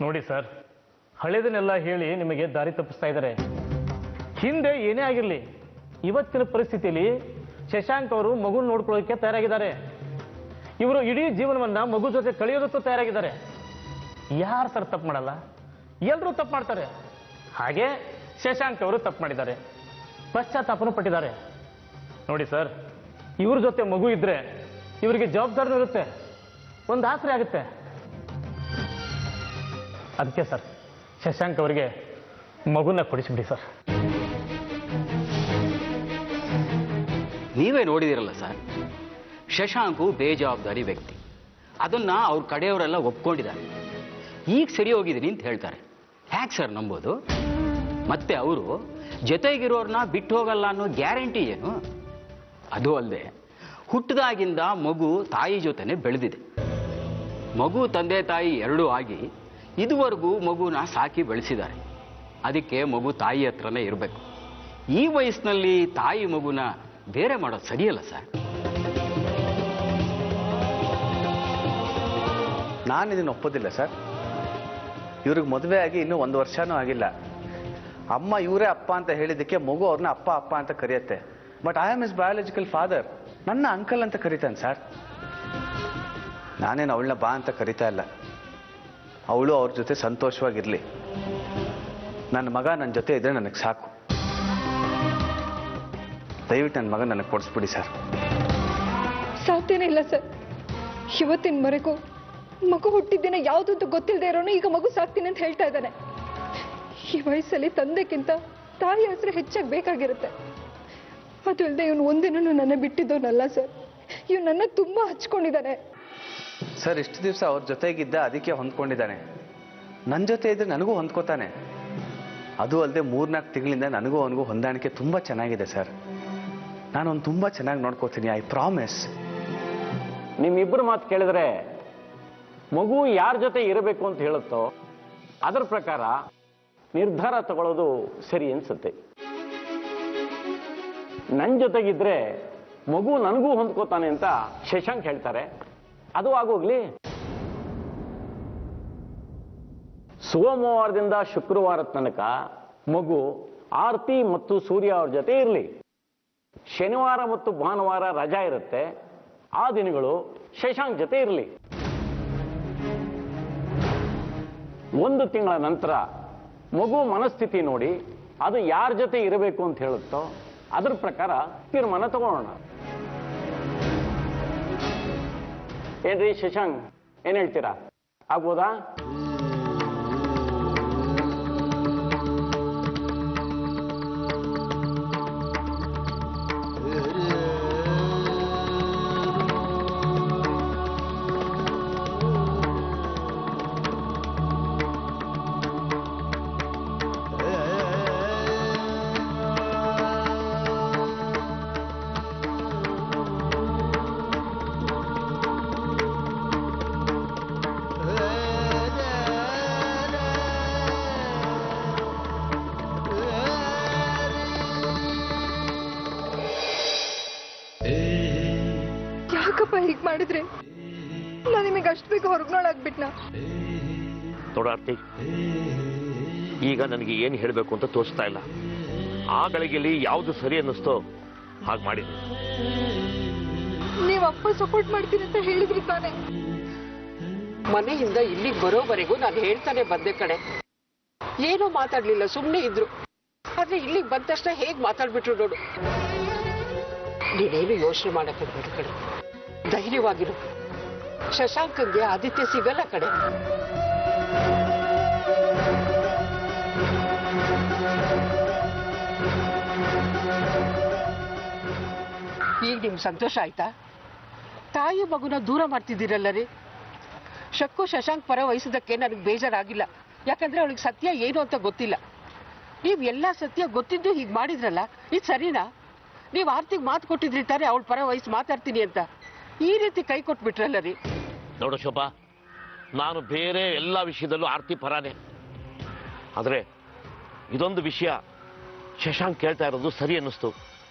ನೋಡಿ ಸರ್, ಹಳೆದನ್ನೆಲ್ಲ ಹೇಳಿ ನಿಮಗೆ ದಾರಿ ತಪ್ಪಿಸ್ತಾ ಇದ್ದಾರೆ. ಹಿಂದೆ ಏನೇ ಆಗಿರಲಿ, ಇವತ್ತಿನ ಪರಿಸ್ಥಿತಿಯಲ್ಲಿ ಶಶಾಂಕ್ ಅವರು ಮಗು ನೋಡ್ಕೊಳ್ಳೋಕೆ ತಯಾರಾಗಿದ್ದಾರೆ. ಇವರು ಇಡೀ ಜೀವನವನ್ನ ಮಗು ಜೊತೆ ಕಳೆಯೋದಕ್ಕೂ ತಯಾರಾಗಿದ್ದಾರೆ. ಯಾರು ಸರ್ ತಪ್ಪು ಮಾಡಲ್ಲ? ಎಲ್ಲರೂ ತಪ್ಪು ಮಾಡ್ತಾರೆ. ಹಾಗೆ ಶಶಾಂಕ್ ಅವರು ತಪ್ಪು ಮಾಡಿದ್ದಾರೆ, ಪಶ್ಚಾತ್ತಾಪನೂ ಪಟ್ಟಿದ್ದಾರೆ. ನೋಡಿ ಸರ್, ಇವ್ರ ಜೊತೆ ಮಗು ಇದ್ರೆ ಇವರಿಗೆ ಜವಾಬ್ದಾರಿ ಇರುತ್ತೆ, ಒಂದು ಆಸರೆ ಆಗುತ್ತೆ. ಅದಕ್ಕೆ ಸರ್, ಶಶಾಂಕ್ ಅವರಿಗೆ ಮಗುನ ಕೊಡಿಸ್ಬಿಡಿ ಸರ್. ನೀವೇ ನೋಡಿದಿರಲ್ಲ ಸರ್, ಶಶಾಂಕು ಬೇಜವಾಬ್ದಾರಿ ವ್ಯಕ್ತಿ. ಅದನ್ನ ಅವ್ರ ಕಡೆಯವರೆಲ್ಲ ಒಪ್ಕೊಂಡಿದ್ದಾರೆ. ಈಗ ಸರಿ ಹೋಗಿದ್ದೀನಿ ಅಂತ ಹೇಳ್ತಾರೆ. ಹ್ಯಾಕ್ ಸರ್ ನಂಬೋದು? ಮತ್ತೆ ಅವರು ಜೊತೆಗಿರೋರ್ನ ಬಿಟ್ಟು ಹೋಗಲ್ಲ ಅನ್ನೋ ಗ್ಯಾರಂಟಿ ಏನು? ಅದು ಅಲ್ಲದೆ ಹುಟ್ಟಿದಾಗಿಂದ ಮಗು ತಾಯಿ ಜೊತೆನೆ ಬೆಳೆದಿದೆ. ಮಗು ತಂದೆ ತಾಯಿ ಎರಡೂ ಆಗಿ ಇದುವರೆಗೂ ಮಗುನ ಸಾಕಿ ಬೆಳೆಸಿದ್ದಾರೆ. ಅದಕ್ಕೆ ಮಗು ತಾಯಿ ಹತ್ರನೇ ಇರಬೇಕು. ಈ ವಯಸ್ಸಿನಲ್ಲಿ ತಾಯಿ ಮಗುನ ಬೇರೆ ಮಾಡೋದು ಸರಿಯಲ್ಲ ಸರ್. ನಾನು ಇದನ್ನು ಒಪ್ಪೋದಿಲ್ಲ ಸರ್. ಇವ್ರಿಗೆ ಮದುವೆ ಆಗಿ ಇನ್ನೂ 1 ವರ್ಷನೂ ಆಗಿಲ್ಲ. ಅಮ್ಮ ಇವರೇ ಅಪ್ಪ ಅಂತ ಹೇಳಿದ್ದಕ್ಕೆ ಮಗು ಅವ್ರನ್ನ ಅಪ್ಪ ಅಪ್ಪ ಅಂತ ಕರೆಯುತ್ತೆ. But I am is biological father. ನನ್ನ ಅಂಕಲ್ ಅಂತ ಕರೀತಾನೆ ಸರ್. ನಾನೇನು ಅವಳನ್ನ ಬಾ ಅಂತ ಕರಿತಾ ಇಲ್ಲ. ಅವಳು ಅವ್ರ ಜೊತೆ ಸಂತೋಷವಾಗಿರ್ಲಿ. ನನ್ನ ಮಗ ನನ್ನ ಜೊತೆ ಇದ್ರೆ ನನಗೆ ಸಾಕು. ದಯವಿಟ್ಟು ನನ್ನ ಮಗ ನನಗೆ ಕೊಡಿಸ್ಬಿಡಿ ಸರ್. ಸಾಧ್ಯನೇ ಇಲ್ಲ ಸರ್. ಇವತ್ತಿನವರೆಗೂ ಮಗು ಹುಟ್ಟಿದ್ದೇನೆ ಯಾವುದಂತೂ ಗೊತ್ತಿಲ್ಲದೆ ಇರೋನು ಈಗ ಮಗು ಸಾಕ್ತೀನಿ ಅಂತ ಹೇಳ್ತಾ ಇದ್ದಾನೆ. ಈ ವಯಸ್ಸಲ್ಲಿ ತಂದೆಕ್ಕಿಂತ ತಾಯಿ ಹೆಸರು ಹೆಚ್ಚಾಗಿ ಬೇಕಾಗಿರುತ್ತೆ. ಅದು ಅಲ್ಲದೆ ಇವನು ಒಂದಿನೂ ನನ್ನ ಬಿಟ್ಟಿದ್ದವನಲ್ಲ ಸರ್. ಇವ್ ನನ್ನ ತುಂಬಾ ಹಚ್ಕೊಂಡಿದ್ದಾನೆ ಸರ್. ಇಷ್ಟು ದಿವಸ ಅವ್ರ ಜೊತೆಗಿದ್ದ, ಅದಕ್ಕೆ ಹೊಂದ್ಕೊಂಡಿದ್ದಾನೆ. ನನ್ನ ಜೊತೆ ಇದ್ರೆ ನನಗೂ ಹೊಂದ್ಕೋತಾನೆ. ಅದು ಅಲ್ಲದೆ 3-4 ತಿಂಗಳಿಂದ ನನಗೂ ಅವನಿಗೂ ಹೊಂದಾಣಿಕೆ ತುಂಬ ಚೆನ್ನಾಗಿದೆ ಸರ್. ನಾನು ಅವ್ನು ತುಂಬ ಚೆನ್ನಾಗಿ ನೋಡ್ಕೋತೀನಿ, ಐ ಪ್ರಾಮಿಸ್. ನಿಮ್ಮಿಬ್ಬರು ಮಾತು ಕೇಳಿದ್ರೆ ಮಗು ಯಾರ ಜೊತೆ ಇರಬೇಕು ಅಂತ ಹೇಳುತ್ತೋ ಅದರ ಪ್ರಕಾರ ನಿರ್ಧಾರ ತಗೊಳ್ಳೋದು ಸರಿ ಅನ್ಸುತ್ತೆ. ನನ್ನ ಜೊತೆಗಿದ್ರೆ ಮಗು ನನಗೂ ಹೊಂದ್ಕೋತಾನೆ ಅಂತ ಶಶಾಂಕ್ ಹೇಳ್ತಾರೆ. ಅದು ಆಗೋಗ್ಲಿ. ಸೋಮವಾರದಿಂದ ಶುಕ್ರವಾರದ ತನಕ ಮಗು ಆರ್ತಿ ಮತ್ತು ಸೂರ್ಯ ಅವ್ರ ಜೊತೆ ಇರಲಿ. ಶನಿವಾರ ಮತ್ತು ಭಾನುವಾರ ರಜಾ ಇರುತ್ತೆ, ಆ ದಿನಗಳು ಶಶಾಂಕ್ ಜೊತೆ ಇರಲಿ. 1 ತಿಂಗಳ ನಂತರ ಮಗು ಮನಸ್ಥಿತಿ ನೋಡಿ ಅದು ಯಾರ ಜೊತೆ ಇರಬೇಕು ಅಂತ ಹೇಳುತ್ತೋ ಅದ್ರ ಪ್ರಕಾರ ತೀರ್ಮಾನ ತಗೊಳ್ಳೋಣ. ಏನ್ರಿ ಶಶಾಂಕ್, ಏನ್ ಹೇಳ್ತೀರಾ? ಆಗ್ಬೋದಾ? ಯಾಕಪ್ಪ ಹೀಗೆ ಮಾಡಿದ್ರೆ? ನಾನು ನಿಮಗೆ ಅಷ್ಟು ಬೇಗ ಹೊರಗ್ನೋಳಾಗ್ಬಿಟ್ನಾ? ನೋಡಾರ್ತಿ, ಈಗ ನನಗೆ ಏನು ಹೇಳಬೇಕು ಅಂತ ತೋರಿಸ್ತಾ ಇಲ್ಲ. ಆ ಗಳಿಗೆಯಲ್ಲಿ ಯಾವುದು ಸರಿ ಅನ್ನಿಸ್ತೋ ಹಾಗೆ ಮಾಡಿದೆ. ನೀವು ಅಪ್ಪ ಸಪೋರ್ಟ್ ಮಾಡ್ತೀನಿ ಅಂತ ಹೇಳಿದ್ರಿ ತಾನೆ? ಮನೆಯಿಂದ ಇಲ್ಲಿಗೆ ಬರೋವರೆಗೂ ನಾನು ಹೇಳ್ತಾನೆ ಬಂದೆ ಕಡೆ. ಏನೂ ಮಾತಾಡ್ಲಿಲ್ಲ, ಸುಮ್ಮನೆ ಇದ್ರು. ಆದ್ರೆ ಇಲ್ಲಿಗೆ ಬಂದ ತಕ್ಷಣ ಹೇಗ್ ಮಾತಾಡ್ಬಿಟ್ರು ನೋಡು. ನೀನೇನು ಯೋಚನೆ ಮಾಡಕ್ಕಾಗ್ಬೇಡ ಕಡೆ, ಧೈರ್ಯವಾಗಿರು. ಶಶಾಂಕಂಗೆ ಆದಿತ್ಯ ಸಿಗಲ್ಲ ಕಡೆ. ಈಗ ನಿಮ್ ಸಂತೋಷ ಆಯ್ತಾ? ತಾಯಿ ಮಗುನ ದೂರ ಮಾಡ್ತಿದ್ದೀರಲ್ಲ ರೀ. ಶಕ್ಕು ಶಶಾಂಕ್ ಪರ ವಹಿಸೋದಕ್ಕೆ ನನಗೆ ಬೇಜಾರಾಗಿಲ್ಲ. ಯಾಕಂದ್ರೆ ಅವಳಿಗೆ ಸತ್ಯ ಏನು ಅಂತ ಗೊತ್ತಿಲ್ಲ. ನೀವ್ ಎಲ್ಲ ಸತ್ಯ ಗೊತ್ತಿದ್ದು ಹೀಗೆ ಮಾಡಿದ್ರಲ್ಲ, ಇದು ಸರಿನಾ? ನೀವು ಆರ್ತಿಗೆ ಮಾತು ಕೊಟ್ಟಿದ್ರಿ ತಾನೆ ಅವಳ ಪರ ವಹಿಸಿ ಮಾತಾಡ್ತೀನಿ ಅಂತ. ಈ ರೀತಿ ಕೈ ಕೊಟ್ಬಿಟ್ರಲ್ಲ ರೀ. ನೋಡು ಶೋಭಾ, ನಾನು ಬೇರೆ ಎಲ್ಲ ವಿಷಯದಲ್ಲೂ ಆರ್ತಿ ಪರಾನೆ. ಆದರೆ ಇದೊಂದು ವಿಷಯ ಶಶಾಂಕ್ ಕೇಳ್ತಾ ಇರೋದು ಸರಿ ಅನ್ನಿಸ್ತು,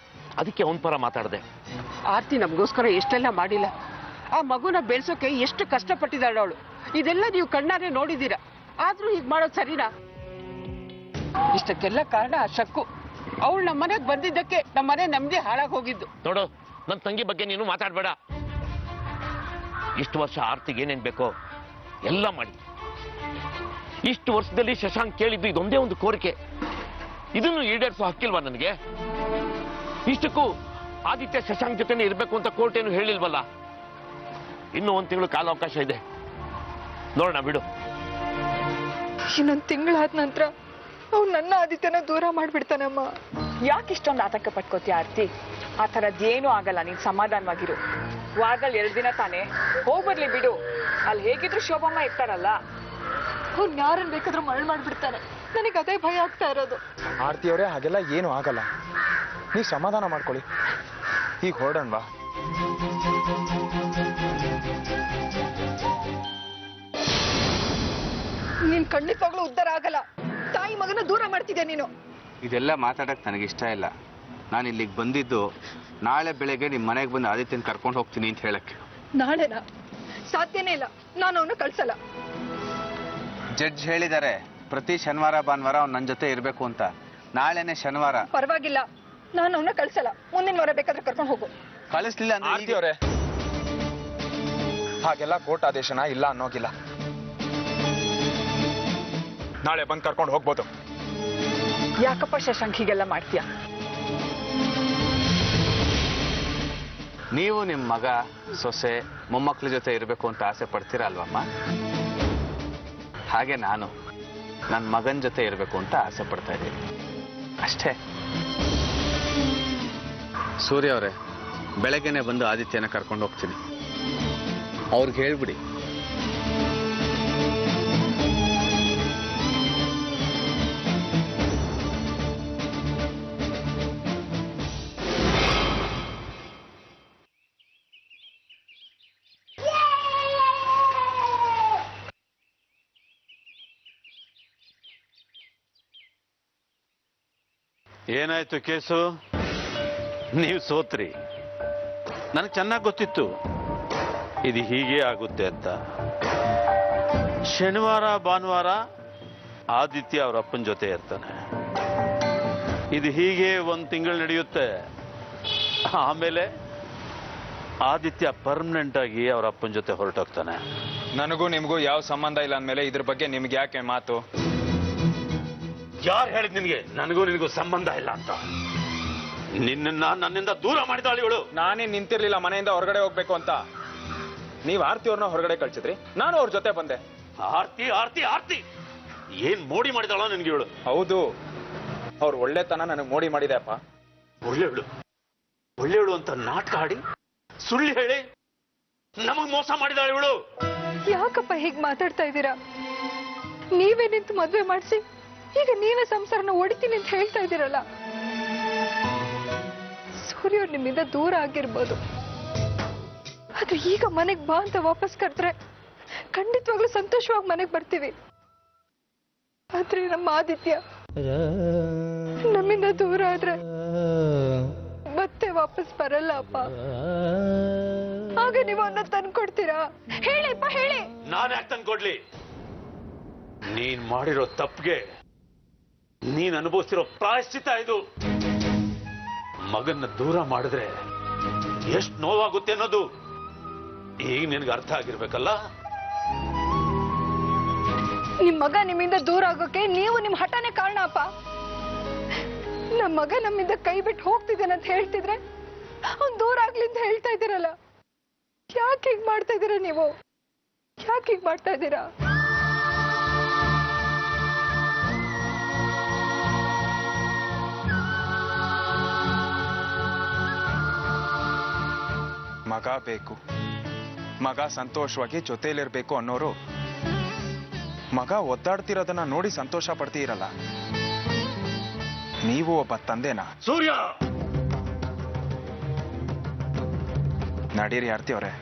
ಅದಕ್ಕೆ ಅವನ ಪರ ಮಾತಾಡಿದೆ. ಆರ್ತಿ ನಮಗೋಸ್ಕರ ಎಷ್ಟೆಲ್ಲ ಮಾಡಿಲ್ಲ. ಆ ಮಗುನ ಬೆಳೆಸೋಕೆ ಎಷ್ಟು ಕಷ್ಟಪಟ್ಟಿದ್ದಾಳೆ ಅವಳು. ಇದೆಲ್ಲ ನೀವು ಕಣ್ಣಾರೆ ನೋಡಿದ್ದೀರಾ. ಆದ್ರೂ ಹೀಗ್ ಮಾಡೋದು ಸರಿನಾ? ಇಷ್ಟಕ್ಕೆಲ್ಲ ಕಾರಣ ಆ ಶಕ್ಕು. ಅವಳು ನಮ್ಮ ಮನೆಗೆ ಬಂದಿದ್ದಕ್ಕೆ ನಮ್ಮ ಮನೆ ನೆಮ್ಮದಿ ಹಾಳಾಗಿ ಹೋಗಿದ್ದು. ನೋಡು, ನನ್ನ ತಂಗಿ ಬಗ್ಗೆ ನೀನು ಮಾತಾಡಬೇಡ. ಇಷ್ಟು ವರ್ಷ ಆರ್ತಿಗೆ ಏನೇನ್ ಬೇಕೋ ಎಲ್ಲ ಮಾಡಿ. ಇಷ್ಟು ವರ್ಷದಲ್ಲಿ ಶಶಾಂಕ್ ಕೇಳಿದ್ದು ಇದೊಂದೇ ಒಂದು ಕೋರಿಕೆ, ಇದನ್ನು ಈಡೇರಿಸೋ ಹಕ್ಕಿಲ್ವಾ ನನಗೆ? ಇಷ್ಟಕ್ಕೂ ಆದಿತ್ಯ ಶಶಾಂಕ್ ಜೊತೆನೇ ಇರಬೇಕು ಅಂತ ಕೋರ್ಟ್ ಏನು ಹೇಳಿಲ್ವಲ್ಲ. ಇನ್ನೂ ಒಂದು ತಿಂಗಳು ಕಾಲಾವಕಾಶ ಇದೆ, ನೋಡೋಣ ಬಿಡು. ಇನ್ನೊಂದು ತಿಂಗಳಾದ ನಂತರ ಅವ್ನು ನನ್ನ ಆದಿತ್ಯನ ದೂರ ಮಾಡ್ಬಿಡ್ತಾನಮ್ಮ. ಯಾಕೆ ಇಷ್ಟೊಂದು ಆತಂಕ ಪಟ್ಕೋತೀಯ ಆರ್ತಿ? ಆ ಥರದ್ದೇನೂ ಆಗಲ್ಲ, ನೀನ್ ಸಮಾಧಾನವಾಗಿರು. ವಾರದಲ್ಲಿ 2 ದಿನ ತಾನೇ, ಹೋಗ್ಬರ್ಲಿ ಬಿಡು. ಅಲ್ಲಿ ಹೇಗಿದ್ರು ಶೋಭಮ್ಮ ಇರ್ತಾರಲ್ಲ. ಅವ್ನು ಯಾರನ್ನ ಬೇಕಾದ್ರೂ ಮರಳು ಮಾಡ್ಬಿಡ್ತಾನೆ. ನನಗೆ ಅದೇ ಭಯ ಆಗ್ತಾ ಇರೋದು. ಆರ್ತಿ ಅವರೇ, ಹಾಗೆಲ್ಲ ಏನು ಆಗಲ್ಲ, ನೀವು ಸಮಾಧಾನ ಮಾಡ್ಕೊಳ್ಳಿ. ಈಗ ಹೊರಡೋಣವಾ? ನೀನ್ ಖಂಡಿತವಾಗ್ಲೂ ಉದ್ಧಾರ ಆಗಲ್ಲ. ತಾಯಿ ಮಗನ ದೂರ ಮಾಡ್ತಿದ್ಯಾ ನೀನು. ಇದೆಲ್ಲ ಮಾತಾಡಕ್ಕೆ ನನಗೆ ಇಷ್ಟ ಇಲ್ಲ. ನಾನು ಇಲ್ಲಿಗೆ ಬಂದಿದ್ದು ನಾಳೆ ಬೆಳಗ್ಗೆ ನಿಮ್ಮ ಮನೆಗೆ ಬಂದು ಆದಿತ್ಯನ ಕರ್ಕೊಂಡು ಹೋಗ್ತೀನಿ ಅಂತ ಹೇಳಕ್ಕೆ. ನಾಳೆನಾ? ಸಾಧ್ಯನೇ ಇಲ್ಲ, ನಾನು ಅವನು ಕಳ್ಸಲ್ಲ. ಜಡ್ಜ್ ಹೇಳಿದ್ದಾರೆ ಪ್ರತಿ ಶನಿವಾರ ಭಾನುವಾರ ಅವ್ನು ನನ್ನ ಜೊತೆ ಇರಬೇಕು ಅಂತ. ನಾಳೆನೆ ಶನಿವಾರ. ಪರವಾಗಿಲ್ಲ, ನಾನು ಅವನ ಕಳ್ಸಲ್ಲ. ಮುಂದಿನ ವಾರ ಬೇಕಾದ್ರೆ ಕರ್ಕೊಂಡು ಹೋಗು. ಕಳಿಸ್ಲಿಲ್ಲ ಅಂದ್ರೆ ಆರ್ತಿ ಅವರೇ, ಹಾಗೆಲ್ಲ ಕೋರ್ಟ್ ಆದೇಶನ ಇಲ್ಲ ಅನ್ನೋಗಿಲ್ಲ. ನಾಳೆ ಬಂದು ಕರ್ಕೊಂಡು ಹೋಗ್ಬೋದು. ಯಾಕಪ್ಪ ಶಶಾಂಕ್ ಹೀಗೆಲ್ಲ ಮಾಡ್ತೀಯ? ನೀವು ನಿಮ್ಮ ಮಗ ಸೊಸೆ ಮೊಮ್ಮಕ್ಕಳ ಜೊತೆ ಇರಬೇಕು ಅಂತ ಆಸೆ ಪಡ್ತೀರಾ ಅಲ್ವಮ್ಮ? ಹಾಗೆ ನಾನು ನನ್ನ ಮಗನ ಜೊತೆ ಇರಬೇಕು ಅಂತ ಆಸೆ ಪಡ್ತಾ ಇದ್ದೀನಿ ಅಷ್ಟೇ. ಸೂರ್ಯ ಅವರೇ, ಬೆಳಗ್ಗೆನೆ ಬಂದು ಆದಿತ್ಯನ ಕರ್ಕೊಂಡು ಹೋಗ್ತೀನಿ. ಅವ್ರಿಗೆ ಹೇಳ್ಬಿಡಿ. ಏನಾಯ್ತು ಕೇಸು? ನೀವು ಸೋತ್ರಿ. ನನಗೆ ಚೆನ್ನಾಗಿ ಗೊತ್ತಿತ್ತು ಇದು ಹೀಗೆ ಆಗುತ್ತೆ ಅಂತ. ಶನಿವಾರ ಭಾನುವಾರ ಆದಿತ್ಯ ಅವ್ರ ಅಪ್ಪನ ಜೊತೆ ಇರ್ತಾನೆ. ಇದು ಹೀಗೆ 1 ತಿಂಗಳು ನಡೆಯುತ್ತೆ. ಆಮೇಲೆ ಆದಿತ್ಯ ಪರ್ಮನೆಂಟ್ ಆಗಿ ಅವ್ರ ಅಪ್ಪನ ಜೊತೆ ಹೊರಟೋಗ್ತಾನೆ. ನನಗೂ ನಿಮಗೂ ಯಾವ ಸಂಬಂಧ ಇಲ್ಲ ಅಂದಮೇಲೆ ಇದ್ರ ಬಗ್ಗೆ ನಿಮ್ಗೆ ಯಾಕೆ ಮಾತು? ಯಾರು ಹೇಳಿದ್ ನಿನ್ಗೆ ನನಗೂ ನಿನಗೂ ಸಂಬಂಧ ಇಲ್ಲ ಅಂತ? ನಿನ್ನ ನನ್ನಿಂದ ದೂರ ಮಾಡಿದಾಳು ಇವಳು. ನಾನೇ ನಿಂತಿರ್ಲಿಲ್ಲ ಮನೆಯಿಂದ ಹೊರಗಡೆ ಹೋಗ್ಬೇಕು ಅಂತ. ನೀವ್ ಆರ್ತಿ ಅವ್ರನ್ನ ಹೊರಗಡೆ ಕಳ್ಸಿದ್ರಿ, ನಾನು ಅವ್ರ ಜೊತೆ ಬಂದೆ. ಆರ್ತಿ ಆರ್ತಿ ಆರ್ತಿ ಏನ್ ಮೋಡಿ ಮಾಡಿದಾಳೋ ನಿನ್ಗೆ ಇವಳು? ಹೌದು, ಅವ್ರ ಒಳ್ಳೆತನ ನನಗೆ ಮೋಡಿ ಮಾಡಿದೆ ಅಪ್ಪ. ಒಳ್ಳೆಯವಳು ಅಂತ ನಾಟಕ ಆಡಿ ಸುಳ್ಳು ಹೇಳಿ ನಮಗ್ ಮೋಸ ಮಾಡಿದಾಳೆ ಇವಳು. ಯಾಕಪ್ಪ ಹೀಗ್ ಮಾತಾಡ್ತಾ ಇದ್ದೀರಾ? ನೀವೇ ನಿಂತು ಮದ್ವೆ ಮಾಡಿಸಿ ಈಗ ನೀವೇ ಸಂಸಾರನ ಹೊಡಿತೀನಿ ಅಂತ ಹೇಳ್ತಾ ಇದ್ದೀರಲ್ಲ. ಸೂರ್ಯ ನಿಮ್ಮಿಂದ ದೂರ ಆಗಿರ್ಬೋದು, ಅದು ಈಗ ಮನೆಗ್ ಬಾ ಅಂತ ವಾಪಸ್ ಕರೆದ್ರೆ ಖಂಡಿತವಾಗ್ಲೂ ಸಂತೋಷವಾಗಿ ಮನೆಗ್ ಬರ್ತೀವಿ. ಆದ್ರೆ ನಮ್ಮ ಆದಿತ್ಯ ನಮ್ಮಿಂದ ದೂರ ಆದ್ರೆ ಮತ್ತೆ ವಾಪಸ್ ಬರಲ್ಲ ಅಪ್ಪ. ಆಗ ನೀವು ಅವನ್ನ ತಂದ್ಕೊಡ್ತೀರಾ? ಹೇಳಿಪ್ಪ ಹೇಳಿ. ನಾನು ಯಾಕೆ ತಂದ್ಕೊಡ್ಲಿ? ನೀನ್ ಮಾಡಿರೋ ತಪ್ಪಿಗೆ ನೀನ್ ಅನುಭವಿಸಿರೋ ಪ್ರಾಯಶ್ಚಿತ್ತ ಇದು. ಮಗನ್ನ ದೂರ ಮಾಡಿದ್ರೆ ಎಷ್ಟು ನೋವಾಗುತ್ತೆ ಅನ್ನೋದು ಈಗ ನಿನ್ಗೆ ಅರ್ಥ ಆಗಿರ್ಬೇಕಲ್ಲ. ನಿಮ್ ಮಗ ನಿಮ್ಮಿಂದ ದೂರ ಆಗೋಕೆ ನೀವು ನಿಮ್ ಹಠನೇ ಕಾರಣ ಅಪ್ಪ. ನಮ್ ಮಗ ನಮ್ಮಿಂದ ಕೈ ಬಿಟ್ಟು ಹೋಗ್ತಿದ್ದಾನೆ ಅಂತ ಹೇಳ್ತಿದ್ರೆ ಅವ್ನ್ ದೂರ ಆಗ್ಲಿ ಅಂತ ಹೇಳ್ತಾ ಇದ್ದೀರಲ್ಲ. ಯಾಕೆ ಹೀಗ್ ಮಾಡ್ತಾ ಇದ್ದೀರಾ ನೀವು? ಯಾಕೆ ಹೀಗ್ ಮಾಡ್ತಾ ಇದ್ದೀರಾ? ಮಗ ಬೇಕು, ಮಗ ಸಂತೋಷವಾಗಿ ಜೊತೆಲಿರ್ಬೇಕು ಅನ್ನೋರು ಮಗ ಒದ್ದಾಡ್ತಿರೋದನ್ನ ನೋಡಿ ಸಂತೋಷ ಪಡ್ತೀರಲ್ಲ. ನೀವು ಒಬ್ಬ ತಂದೆನಾ? ಸೂರ್ಯ, ನಡೀರಿ ಆರ್ತಿ ಅವರೇ,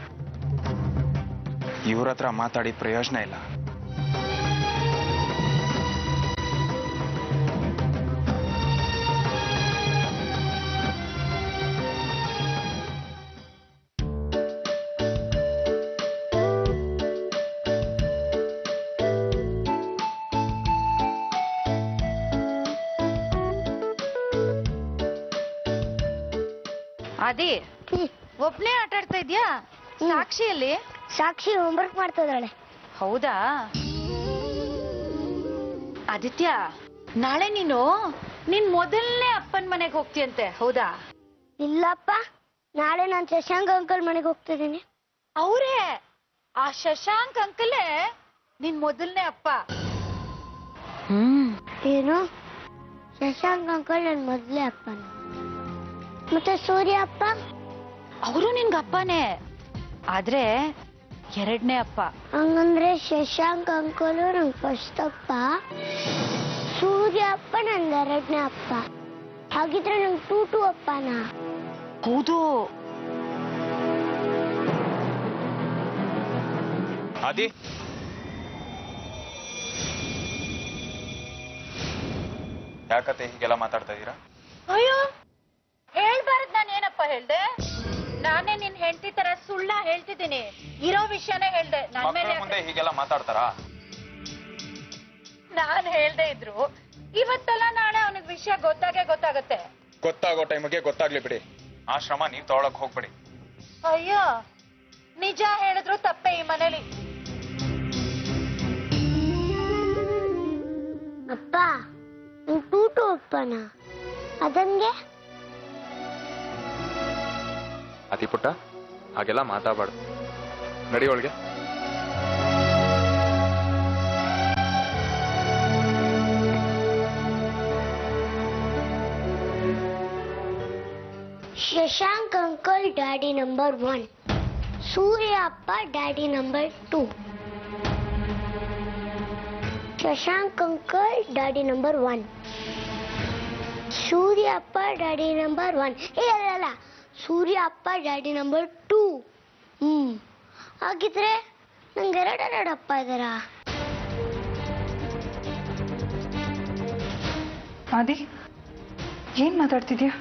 ಇವ್ರ ಹತ್ರ ಮಾತಾಡಿ ಪ್ರಯೋಜನ ಇಲ್ಲ. ಅದೇ ಒಬ್ನೇ ಆಟ ಆಡ್ತಾ ಇದ್ಯಾ? ಸಾಕ್ಷಿಯಲ್ಲಿ? ಸಾಕ್ಷಿ ಹೋಮ್ವರ್ಕ್ ಮಾಡ್ತಾ ಇದ್ದಾಳೆ. ಹೌದಾ? ಆದಿತ್ಯ, ನಾಳೆ ನೀನು ನಿನ್ ಮೊದಲನೇ ಅಪ್ಪನ ಮನೆಗೆ ಹೋಗ್ತೀಯಂತೆ, ಹೌದಾ? ಇಲ್ಲಪ್ಪ, ನಾಳೆ ನಾನು ಶಶಾಂಕ್ ಅಂಕಲ್ ಮನೆಗೆ ಹೋಗ್ತಿದ್ದೀನಿ. ಅವರೇ? ಆ ಶಶಾಂಕ್ ಅಂಕಲೇ ನಿನ್ ಮೊದಲನೇ ಅಪ್ಪ? ಏನು? ಶಶಾಂಕ್ ಅಂಕಲ್ ನನ್ ಮೊದಲೇ ಅಪ್ಪನ. ಮತ್ತೆ ಸೂರ್ಯ ಅಪ್ಪ? ಅವರು ನಿನ್ಗ ಅಪ್ಪನೇ, ಆದ್ರೆ ಎರಡನೇ ಅಪ್ಪ. ಹಂಗಂದ್ರೆ ಶಶಾಂಕ್ ಅಂಕಲ್ ನಂಗೆ ಫಸ್ಟ್ ಅಪ್ಪ, ಸೂರ್ಯ ಅಪ್ಪ ನಂಗೆ ಎರಡನೇ ಅಪ್ಪ. ಹಾಗಿದ್ರೆ ನಂಗೆ ಟೂಟು ಅಪ್ಪನಾ? ಹೌದು. ಆದಿ, ಯಾಕತ್ತೆ ಹೀಗೆಲ್ಲ ಮಾತಾಡ್ತಾ ಇದ್ದೀರಾ? ಅಯ್ಯೋ, ಹೇಳ್ಬಾರದ್ ನಾನು ಏನಪ್ಪ ಹೇಳ್ದೆ? ನಾನೇ ನಿನ್ ಹೆಂಡತಿ ತರ ಸುಳ್ಳ ಹೇಳ್ತಿದ್ದೀನಿ, ಇರೋ ವಿಷಯನೇ ಹೇಳ್ದೆ. ನನ್ ಮೇಲೆ ಮುಂದೆ ಹೀಗೆಲ್ಲ ಮಾತಾಡ್ತಾರಾ? ನಾನ್ ಹೇಳ್ದೆ ಇದ್ರು ಇವತ್ತಲ್ಲ ನಾಳೆ ಅವನಿಗೆ ವಿಷಯ ಗೊತ್ತಾಗತ್ತೆ. ಗೊತ್ತಾಗೋ ಟೈಮಿಗೆ ಗೊತ್ತಾಗ್ಲಿ ಬಿಡಿ. ಆ ಶ್ರಮ ನೀವ್ ತಗೊಳಕ್ ಹೋಗ್ಬಿಡಿ. ಅಯ್ಯೋ, ನಿಜ ಹೇಳಿದ್ರು ತಪ್ಪೆ ಈ ಮನೇಲಿ. ಅಪ್ಪ, ನಂಗೆ ಟೂಟು ಅಪ್ಪನ? ಅದಂಗೆ? ಅತಿ ಪುಟ್ಟ, ಹಾಗೆಲ್ಲ ಮಾತಾಡಬಾರ್ದು. ನಡಿ ಒಳಗೆ. ಶಶಾಂಕ್ ಅಂಕಲ್ ಡ್ಯಾಡಿ ನಂಬರ್ 1, ಸೂರ್ಯ ಅಪ್ಪ daddy number 2. Shashank uncle daddy number 1, ಸೂರ್ಯ ಅಪ್ಪ ಡ್ಯಾಡಿ ನಂಬರ್ 1. ಅಲ್ಲ, ಸೂರ್ಯ ಅಪ್ಪ ಡ್ಯಾಡಿ ನಂಬರ್ 2. ಹಾಗಿದ್ರೆ ನಂಗೆ ಎರಡೆರಡು ಅಪ್ಪ ಇದ್ದಾರಾ? ಆದಿ, ಏನ್ ಮಾತಾಡ್ತಿದ್ಯಾ?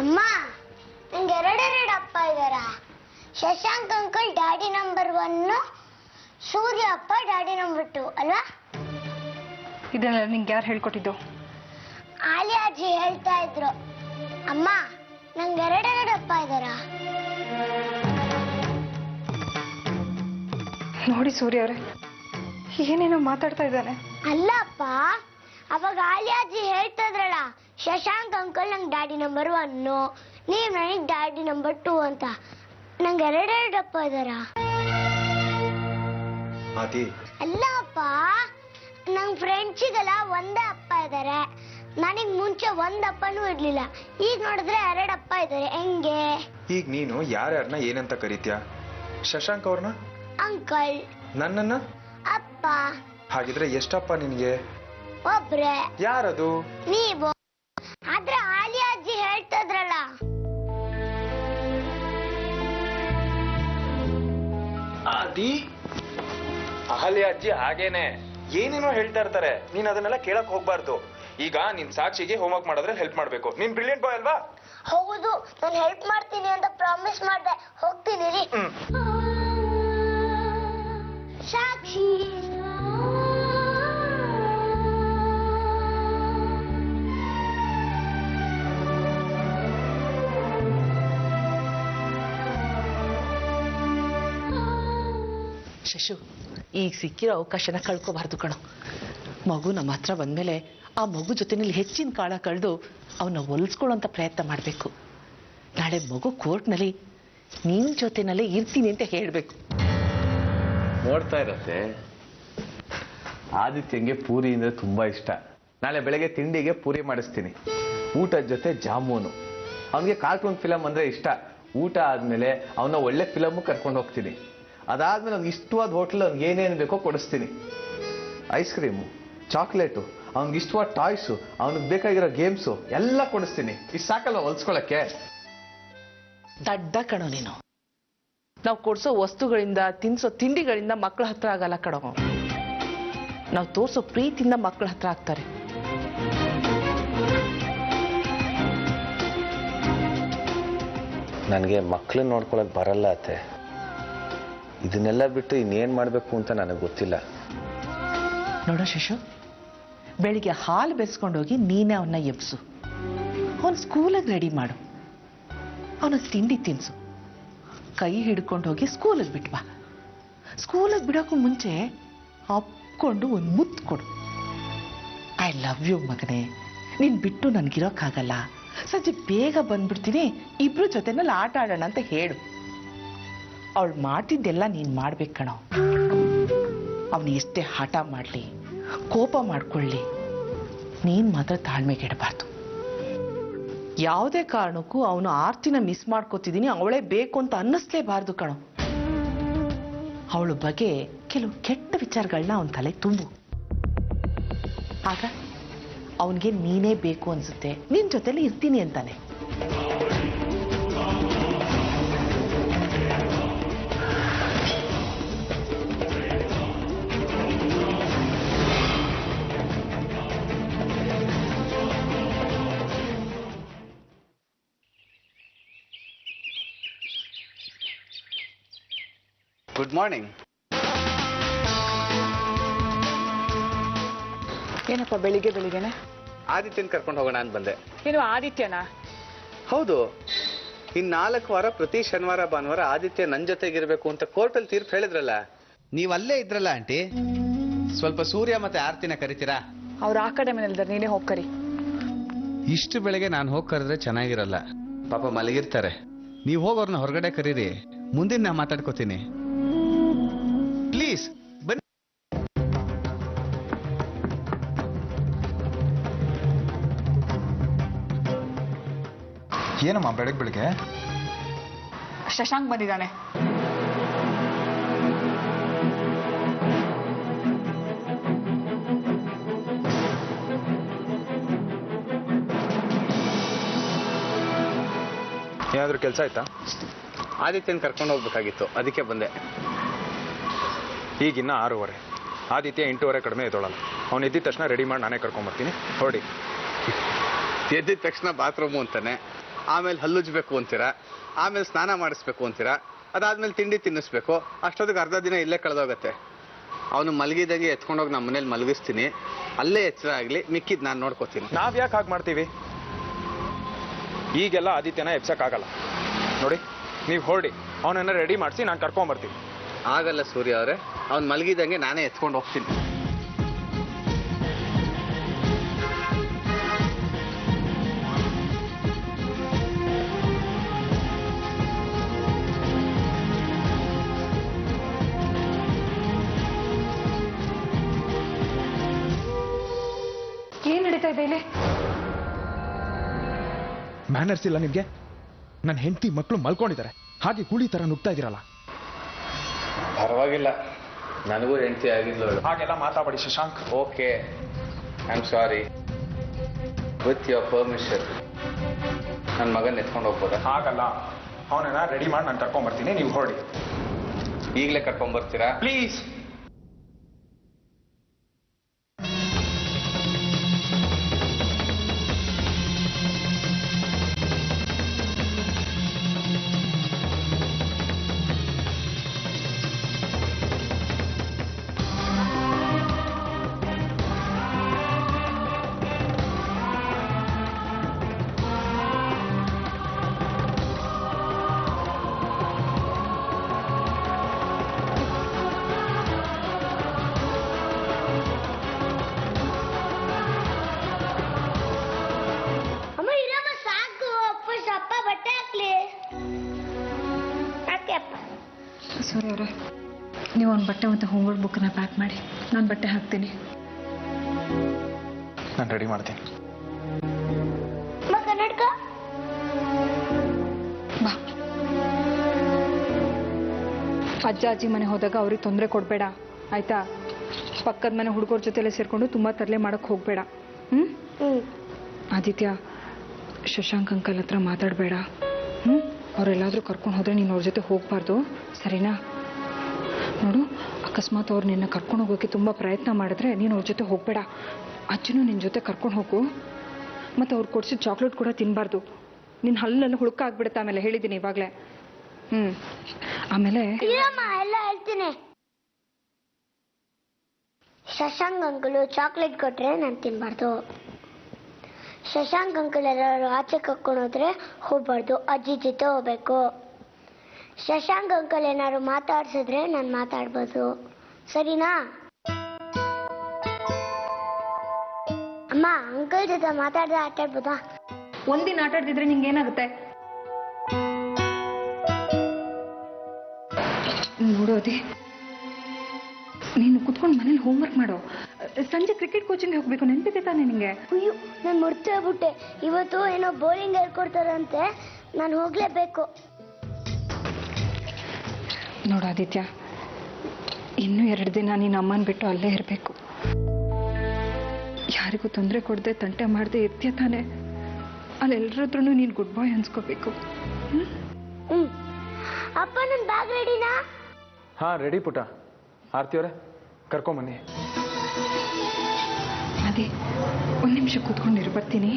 ಅಮ್ಮ, ನಂಗೆ ಎರಡೆರಡು ಅಪ್ಪ ಇದ್ದಾರಾ? ಶಶಾಂಕ್ ಅಂಕಲ್ ಡ್ಯಾಡಿ ನಂಬರ್ 1, ಸೂರ್ಯ ಅಪ್ಪ ಡ್ಯಾಡಿ ನಂಬರ್ 2 ಅಲ್ವಾ? ಇದೆಲ್ಲ ನಿಂಗೆ ಯಾರು ಹೇಳ್ಕೊಟ್ಟಿದ್ದು? ಆಲಿ ಅಜ್ಜಿ ಹೇಳ್ತಾ ಇದ್ರು. ಅಮ್ಮ, ನಂಗೆ ಎರಡೆರಡು ಅಪ್ಪ ಇದ್ದಾರಾ? ನೋಡಿ ಸೂರ್ಯ ಅವರೇ, ಏನೇನೋ ಮಾತಾಡ್ತಾ ಇದ್ದಾನೆ. ಅಲ್ಲ ಅಪ್ಪ, ಅವಾಗ ಆಲಿ ಅಜ್ಜಿ ಹೇಳ್ತಾ ಇದ್ರಲ್ಲ, ಶಶಾಂಕ್ ಅಂಕಲ್ ನಂಗೆ ಡ್ಯಾಡಿ ನಂಬರ್ 1, ನೀವ್ ನನಗೆ ಡ್ಯಾಡಿ ನಂಬರ್ 2 ಅಂತ. ನಂಗೆ ಎರಡೆರಡು ಅಪ್ಪ ಇದ್ದಾರಾ? ಅಲ್ಲ ಅಪ್ಪ, ನಂಗೆ ಫ್ರೆಂಡ್ಸಿಗೆಲ್ಲ ಒಂದೇ ಅಪ್ಪ ಇದ್ದಾರೆ. ನನಗ್ ಮುಂಚೆ ಒಂದ್ ಅಪ್ಪನೂ ಇರ್ಲಿಲ್ಲ, ಈಗ ನೋಡಿದ್ರೆ ಎರಡು ಅಪ್ಪ ಇದ್ದಾರೆ. ಹೆಂಗೆ? ಈಗ ನೀನು ಯಾರ್ಯಾರನ್ನ ಏನಂತ ಕರೀತ್ಯಾ? ಶಶಾಂಕ್ ಅವ್ರನ್ನ ಅಂಕಲ್, ನನ್ನನ್ನ ಅಪ್ಪ. ಹಾಗಿದ್ರೆ ಎಷ್ಟಪ್ಪ ನಿನ್ಗೆ? ಒಬ್ರೆ. ಯಾರದು? ನೀವು. ಆದ್ರೆ ಆಲಿ ಅಜ್ಜಿ ಹೇಳ್ತದ್ರಲ್ಲ. ಆದಿ, ಅಹಲ್ಯ ಅಜ್ಜಿ ಹಾಗೇನೆ ಏನೇನೋ ಹೇಳ್ತಾ ಇರ್ತಾರೆ, ನೀನ್ ಅದನ್ನೆಲ್ಲ ಕೇಳಕ್ ಹೋಗ್ಬಾರ್ದು. ಈಗ ನಿನ್ ಸಾಕ್ಷಿಗೆ ಹೋಮ್ವರ್ಕ್ ಮಾಡಿದ್ರೆ ಹೆಲ್ಪ್ ಮಾಡ್ಬೇಕು. ನೀನ್ ಬ್ರಿಲಿಯಂಟ್ ಬಾಯ್ ಅಲ್ವಾ? ಹೌದು, ನಾನು ಹೆಲ್ಪ್ ಮಾಡ್ತೀನಿ ಅಂತ ಪ್ರಾಮಿಸ್ ಮಾಡ್ದೆ. ಹೋಗ್ತೀನಿ ರೀ. ಸಾಕ್ಷಿ. ಶಶು, ಈಗ ಸಿಕ್ಕಿರೋ ಅವಕಾಶನ ಕಳ್ಕೋಬಾರ್ದು ಕಣೋ. ಮಗು ನಮ್ಮ ಹತ್ರ ಬಂದ್ಮೇಲೆ ಆ ಮಗು ಜೊತೆನಲ್ಲಿ ಹೆಚ್ಚಿನ ಕಾಲ ಕಳೆದು ಅವನ್ನ ಹೊಲಿಸ್ಕೊಳ್ಳೋಂಥ ಪ್ರಯತ್ನ ಮಾಡಬೇಕು. ನಾಳೆ ಮಗು ಕೋರ್ಟ್ನಲ್ಲಿ ನಿನ್ನ ಜೊತೆನಲ್ಲೇ ಇರ್ತೀನಿ ಅಂತ ಹೇಳಬೇಕು. ನೋಡ್ತಾ ಇರತ್ತೆ, ಆದಿತ್ಯಂಗೆ ಪೂರಿ ಅಂದ್ರೆ ತುಂಬಾ ಇಷ್ಟ. ನಾಳೆ ಬೆಳಗ್ಗೆ ತಿಂಡಿಗೆ ಪೂರಿ ಮಾಡಿಸ್ತೀನಿ, ಊಟದ ಜೊತೆ ಜಾಮೂನು. ಅವನಿಗೆ ಕಾರ್ಟೂನ್ ಫಿಲಮ್ ಅಂದ್ರೆ ಇಷ್ಟ. ಊಟ ಆದ್ಮೇಲೆ ಅವನ ಒಳ್ಳೆ ಫಿಲಮ್ ಕರ್ಕೊಂಡು ಹೋಗ್ತೀನಿ. ಅದಾದ್ಮೇಲೆ ಅವ್ನಿಗೆ ಇಷ್ಟವಾದ ಹೋಟ್ಲ್ ಅವ್ನಿಗೆ ಏನೇನು ಬೇಕೋ ಕೊಡಿಸ್ತೀನಿ. ಐಸ್ ಕ್ರೀಮು, ಚಾಕ್ಲೇಟು, ಅವ್ನಿಗೆ ಇಷ್ಟವಾದ ಟಾಯ್ಸು, ಅವ್ನಿಗೆ ಬೇಕಾಗಿರೋ ಗೇಮ್ಸು ಎಲ್ಲ ಕೊಡಿಸ್ತೀನಿ. ಇಷ್ಟು ಸಾಕಲ್ವ ಹೊಲ್ಸ್ಕೊಳಕ್ಕೆ? ದಡ್ಡ ಕಣೋ ನೀನು. ನಾವು ಕೊಡ್ಸೋ ವಸ್ತುಗಳಿಂದ, ತಿನ್ಸೋ ತಿಂಡಿಗಳಿಂದ ಮಕ್ಕಳ ಹತ್ರ ಆಗಲ್ಲ ಕಣೋ. ನಾವು ತೋರ್ಸೋ ಪ್ರೀತಿಯಿಂದ ಮಕ್ಕಳ ಹತ್ರ ಆಗ್ತಾರೆ. ನನಗೆ ಮಕ್ಕಳನ್ನ ನೋಡ್ಕೊಳಕ್ ಬರಲ್ಲ ಅತ್ತೆ. ಇದನ್ನೆಲ್ಲ ಬಿಟ್ಟು ಇನ್ನೇನ್ ಮಾಡ್ಬೇಕು ಅಂತ ನನಗೆ ಗೊತ್ತಿಲ್ಲ. ನೋಡೋ ಶಶು, ಬೆಳಿಗ್ಗೆ ಹಾಲು ಬೆಸ್ಕೊಂಡೋಗಿ ನೀನೇ ಅವನ್ನ ಎಬ್ಸು, ಅವನು ಸ್ಕೂಲಿಗೆ ರೆಡಿ ಮಾಡು. ಅವನ ತಿಂಡಿ ತಿನ್ಸು, ಕೈ ಹಿಡ್ಕೊಂಡು ಹೋಗಿ ಸ್ಕೂಲಿಗೆ ಬಿಟ್ವಾ. ಸ್ಕೂಲಿಗೆ ಬಿಡೋಕ್ಕೂ ಮುಂಚೆ ಅಪ್ಕೊಂಡು ಒಂದು ಮುತ್ತು ಕೊಡು. ಐ ಲವ್ ಯು ಮಗನೇ, ನೀನು ಬಿಟ್ಟು ನನಗಿರೋಕ್ಕಾಗಲ್ಲ, ಸಂಜೆ ಬೇಗ ಬಂದ್ಬಿಡ್ತೀನಿ, ಇಬ್ರು ಜೊತೆನಲ್ಲಿ ಆಟ ಆಡೋಣ ಅಂತ ಹೇಳು. ಅವಳು ಮಾಡ್ತಿದ್ದೆಲ್ಲ ನೀನು ಮಾಡ್ಬೇಕು ಕಣೋ. ಅವನು ಎಷ್ಟೇ ಹಠ ಮಾಡಲಿ, ಕೋಪ ಮಾಡ್ಕೊಳ್ಳಿ, ನೀನು ಮಾತ್ರ ತಾಳ್ಮೆಗೆಡಬಾರ್ದು. ಯಾವುದೇ ಕಾರಣಕ್ಕೂ ಅವನು ಆರ್ತಿನ ಮಿಸ್ ಮಾಡ್ಕೋತಿದ್ದೀನಿ, ಅವಳೇ ಬೇಕು ಅಂತ ಅನ್ನಿಸ್ಲೇಬಾರ್ದು ಕಣೋ. ಅವಳ ಬಗ್ಗೆ ಕೆಲವು ಕೆಟ್ಟ ವಿಚಾರಗಳನ್ನ ಅವನ ತಲೆ ತುಂಬು. ಆಗ ಅವನಿಗೆ ನೀನೇ ಬೇಕು ಅನ್ಸುತ್ತೆ, ನಿನ್ನ ಜೊತೆಲಿ ಇರ್ತೀನಿ ಅಂತಾನೆ. Good morning. ಏನಪ್ಪ ಬೆಳಿಗ್ಗೆ ಬೆಳಿಗ್ಗೆನೆ? ಆದಿತ್ಯನ್ ಕರ್ಕೊಂಡು ಹೋಗೋಣ ಅಂತ ಬಂದೆ. ಏನು ಆದಿತ್ಯನಾ? ಹೌದು, ಇನ್ 4 ವಾರ ಪ್ರತಿ ಶನಿವಾರ ಭಾನುವಾರ ಆದಿತ್ಯ ನನ್ ಜೊತೆಗಿರ್ಬೇಕು ಅಂತ ಕೋರ್ಟಲ್ಲಿ ತೀರ್ಪು ಹೇಳಿದ್ರಲ್ಲ, ನೀವ್ ಅಲ್ಲೇ ಇದ್ರಲ್ಲ ಆಂಟಿ. ಸ್ವಲ್ಪ ಸೂರ್ಯ ಮತ್ತೆ ಆರ್ತಿನ ಕರಿತೀರಾ? ಅವ್ರು ಆ ಕಡೆ ಮನೇಲಿದ್ದಾರೆ, ನೀನೇ ಹೋಗಿ ಕರಿ. ಇಷ್ಟು ಬೆಳಗ್ಗೆ ನಾನು ಹೋಗಿ ಕರೆದ್ರೆ ಚೆನ್ನಾಗಿರಲ್ಲ, ಪಾಪ ಮಲಗಿರ್ತಾರೆ. ನೀವು ಹೋಗೋರ್ನ ಹೊರಗಡೆ ಕರೀರಿ, ಮುಂದಿನ ನಾ ಮಾತಾಡ್ಕೋತೀನಿ. ಪ್ಲೀಸ್ ಬನ್ನಿ. ಏನಮ್ಮ ಬೆಳಗ್ಗೆ ಶಶಾಂಕ್ ಬಂದಿದ್ದಾನೆ. ಏನಾದ್ರೂ ಕೆಲಸ ಆಯ್ತಾ? ಆದಿತ್ಯನ್ ಕರ್ಕೊಂಡು ಹೋಗ್ಬೇಕಾಗಿತ್ತು, ಅದಕ್ಕೆ ಬಂದೆ. ಈಗಿನ್ನ 6:15. ಆದಿತ್ಯ 8:15 ಕಡಿಮೆ ಎದ್ದೋಳಲ್ಲ. ಅವ್ನು ಎದ್ದಿದ ತಕ್ಷಣ ರೆಡಿ ಮಾಡಿ ನಾನೇ ಕರ್ಕೊಂಬರ್ತೀನಿ, ಹೊರಡಿ. ಎದ್ದಿದ ತಕ್ಷಣ ಬಾತ್ರೂಮು ಅಂತಾನೆ, ಆಮೇಲೆ ಹಲ್ಲುಜ್ಬೇಕು ಅಂತೀರಾ, ಆಮೇಲೆ ಸ್ನಾನ ಮಾಡಿಸ್ಬೇಕು ಅಂತೀರಾ, ಅದಾದ್ಮೇಲೆ ತಿಂಡಿ ತಿನ್ನಿಸ್ಬೇಕು. ಅಷ್ಟೊತ್ತಿಗೆ ಅರ್ಧ ದಿನ ಇಲ್ಲೇ ಕಳೆದೋಗತ್ತೆ. ಅವನು ಮಲಗಿದಾಗೆ ಎತ್ಕೊಂಡೋಗಿ ನಮ್ಮ ಮನೇಲಿ ಮಲಗಿಸ್ತೀನಿ, ಅಲ್ಲೇ ಎಚ್ಚರ ಆಗಲಿ, ಮಿಕ್ಕಿದ್ ನಾನು ನೋಡ್ಕೋತೀನಿ. ನಾವ್ ಯಾಕೆ ಹಾಗೆ ಮಾಡ್ತೀವಿ? ಈಗೆಲ್ಲ ಆದಿತ್ಯನ ಎಬ್ಸಕ್ಕಾಗಲ್ಲ ನೋಡಿ. ನೀವು ಹೊರಡಿ, ಅವನನ್ನ ರೆಡಿ ಮಾಡಿಸಿ ನಾನು ಕರ್ಕೊಂಬರ್ತೀನಿ. ಆಗಲ್ಲ ಸೂರ್ಯ ಅವರೇ, ಅವ್ನು ಮಲಗಿದಂಗೆ ನಾನೇ ಎತ್ಕೊಂಡು ಹೋಗ್ತೀನಿ. ಏನ್ ನಡೀತಾ ಇದೆ ಇಲ್ಲಿ? ಮ್ಯಾನರ್ಸ್ ಇಲ್ಲ ನಿಮ್ಗೆ? ನನ್ನ ಹೆಂಡತಿ ಮಕ್ಕಳು ಮಲ್ಕೊಂಡಿದ್ದಾರೆ, ಹಾಗೆ ಕೂಲಿ ತರ ನುಗ್ತಾ ಇದ್ದೀರಲ್ಲ. ಪರವಾಗಿಲ್ಲ, ನನಗೂ ಹೆಂಡತಿ ಆಗಿದ್ಲು. ಹಾಗೆಲ್ಲ ಮಾತಾಡಿ Shashank. Okay, I am sorry. With your permission ನನ್ನ ಮಗನ ಎತ್ಕೊಂಡು ಹೋಗ್ಬೋದಾ? ಹಾಗಲ್ಲ, ಅವನನ್ನ ರೆಡಿ ಮಾಡಿ ನಾನು ಕರ್ಕೊಂಬರ್ತೀನಿ, ನೀವು ಹೊರಡಿ. ಈಗಲೇ ಕರ್ಕೊಂಬರ್ತೀರಾ ಪ್ಲೀಸ್? ಸರಿ ಅವರೇ, ನೀವು ಒಂದು ಬಟ್ಟೆ ಮತ್ತು ಹೋಮ್ವರ್ಕ್ ಬುಕ್ನ ಪ್ಯಾಕ್ ಮಾಡಿ, ನಾನು ಬಟ್ಟೆ ಹಾಕ್ತೀನಿ. ನಾನು ರೆಡಿ ಮಾಡ್ತೀನಿ. ಬಾ. ಅಜ್ಜ ಅಜ್ಜಿ ಮನೆ ಹೋದಾಗ ಅವ್ರಿಗೆ ತೊಂದರೆ ಕೊಡಬೇಡ ಆಯ್ತಾ? ಪಕ್ಕದ ಮನೆ ಹುಡುಗರ ಜೊತೆಲೆ ಸೇರ್ಕೊಂಡು ತುಂಬ ತರಲೆ ಮಾಡೋಕ್ಕೆ ಹೋಗಬೇಡ. ಆದಿತ್ಯ, ಶಶಾಂಕ್ ಅಂಕಲ್ ಹತ್ರ ಮಾತಾಡಬೇಡ. ಅವರೆಲ್ಲಾದರೂ ಕರ್ಕೊಂಡು ಹೋದರೆ ನೀನು ಅವ್ರ ಜೊತೆ ಹೋಗಬಾರ್ದು, ಸರಿನಾ? ನೋಡು, ಅಕಸ್ಮಾತ್ ಅವ್ರು ನಿನ್ನ ಕರ್ಕೊಂಡು ಹೋಗೋಕ್ಕೆ ತುಂಬ ಪ್ರಯತ್ನ ಮಾಡಿದ್ರೆ ನೀನು ಅವ್ರ ಜೊತೆ ಹೋಗಬೇಡ. ಅಜ್ಜನೂ ನಿನ್ನ ಜೊತೆ ಕರ್ಕೊಂಡು ಹೋಗು. ಮತ್ತು ಅವ್ರು ಕೊಡಿಸಿದ ಚಾಕ್ಲೇಟ್ ಕೂಡ ತಿನ್ನಬಾರ್ದು. ನಿನ್ನ ಹಲ್ಲೆಲ್ಲ ಹುಡುಕಾಗ್ಬಿಡುತ್ತೆ ಆಮೇಲೆ, ಹೇಳಿದ್ದೀನಿ ಇವಾಗಲೇ. ಆಮೇಲೆ ಎಲ್ಲ ಹೇಳ್ತೀನಿ. ಶಶಾಂಕ್ ಅಂಕಲು ಚಾಕ್ಲೇಟ್ ಕೊಟ್ರೆ ನಾನು ತಿನ್ಬಾರ್ದು. ಶಶಾಂಕ್ ಅಂಕಲ್ ಎಲ್ಲರೂ ಆಚೆ ಕರ್ಕೊಂಡು ಹೋದ್ರೆ ಹೋಗ್ಬಾರ್ದು, ಅಜ್ಜಿ ಜೊತೆ ಹೋಗ್ಬೇಕು. ಶಶಾಂಕ್ ಅಂಕಲ್ ಏನಾದ್ರು ಮಾತಾಡ್ಸಿದ್ರೆ ನಾನು ಮಾತಾಡ್ಬೋದು, ಸರಿನಾ? ಅಮ್ಮ, ಅಂಕಲ್ ಜೊತೆ ಮಾತಾಡ್ದೆ ಆಟಾಡ್ಬೋದಾ? ಒಂದಿನ ಆಟ ಆಡ್ತಿದ್ರೆ ನಿಂಗೆ ಏನಾಗುತ್ತೆ? ನೋಡೋದಿ, ನೀನು ಕುತ್ಕೊಂಡು ಮನೇಲಿ ಹೋಮ್ವರ್ಕ್ ಮಾಡೋ. ಸಂಜೆ ಕ್ರಿಕೆಟ್ ಕೋಚಿಂಗ್ ಹೋಗ್ಬೇಕು, ನೆನಪಿದೆ ತಾನೆ ನಿಂಗೆ? ಅಯ್ಯೋ, ನಾನು ಮರ್ತೇ ಬಿಟ್ಟೆ. ಇವತ್ತು ಏನೋ ಬೌಲಿಂಗ್ ಹೇಳ್ಕೊಡ್ತಾರಂತೆ, ನಾನು ಹೋಗ್ಲೇಬೇಕು. ನೋಡು ಆದಿತ್ಯ, ಇನ್ನೂ 2 ದಿನ ನೀನು ಅಮ್ಮನ ಬಿಟ್ಟು ಅಲ್ಲೇ ಇರಬೇಕು. ಯಾರಿಗೂ ತೊಂದರೆ ಕೊಡದೆ ತಂಟೆ ಮಾಡದೆ ಇರ್ತೀಯ ತಾನೆ? ಅಲ್ಲೆಲ್ಲರದ್ರೂ ನೀನು ಗುಡ್ ಬಾಯ್ ಅನ್ಸ್ಕೋಬೇಕು. ಅಪ್ಪ, ನನ್ನ ಬ್ಯಾಗ್ ರೆಡಿನಾ? ಹಾ, ರೆಡಿ ಪುಟ. ಆರ್ತಿ ಅವರೇ, ಕರ್ಕೊಂಬನ್ನಿ. ಅದೇ, 1 ನಿಮಿಷ ಕೂತ್ಕೊಂಡಿರು, ಬರ್ತೀನಿ.